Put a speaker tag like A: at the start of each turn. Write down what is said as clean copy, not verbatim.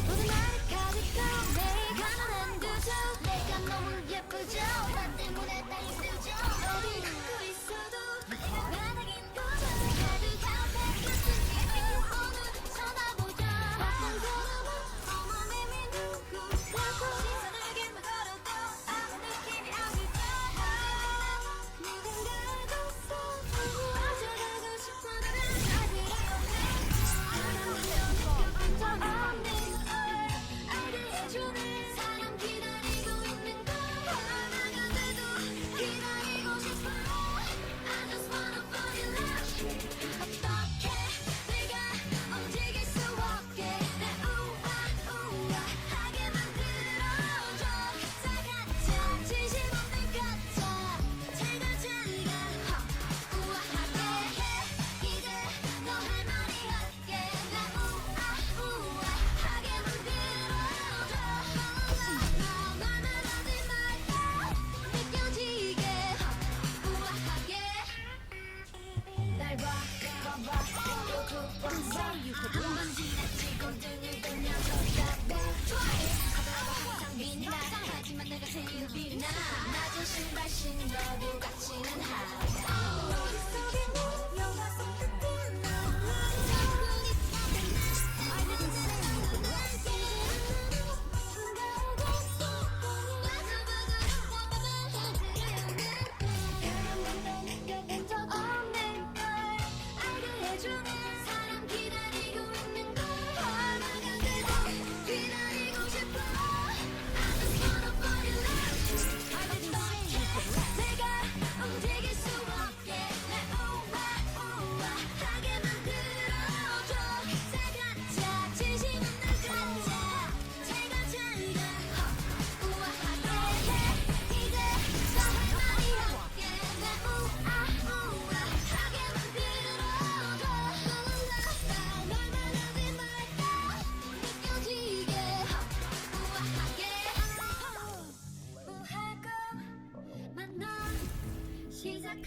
A: 모든 나를 가득 내가 넌 두죠. 내가 너무 예쁘죠. 나 때문에 날 쓰죠. 어디 갖고 있어도 내가 가득인 거죠. 가득한 팩트스니 어느 쳐다보자. 어떤 사람은 어머님이 누구라고 시선에게만 걸어도 아무 느낌이 안 들까. 누군가도 써보고 어쩌라고 싶어 너를 찾으려 사람들도 느껴본 적 없는 걸 알게 해주는 사람 기다리고 있는 걸 얼마가 돼도 기다리고 싶어. I just wanna fall in love. 어떻게 내가 움직일 수 없게 날 우아하게 만들어줘. 사가짜 진심 없는 가짜 제가 우아하게 해. 이제 너 할 말이 없게 날 우아하게 만들어줘. 말만 하지 말고 느껴지게 우아하게 날 봐봐 또 봤어. 한번 지나치고 등을 돌려서 답해. 하다가 항상 빛나. 하지만 내가 제일 빛나. 낮은 신발 신어도 같이는 하고 머릿속에 네 영화 속 같은 너 자꾸니 알려준 대로 날게 여러분도 느껴본 적 없는 걸 알게 해주는 사람 기다리고 있는 걸 얼마가 돼도 기다리고 싶어. I just wanna fall in love. 어떻게 내가 움직일 수 없게 날 우아하게 만들어줘. 사가짜 진심 없는 가짜 제가 우아하게 해. 이제 너 할 말이 없게 날 우아하게 만들어줘. 말만 하지 말고 느껴지게 우아하게 우아하고만 넌 시작한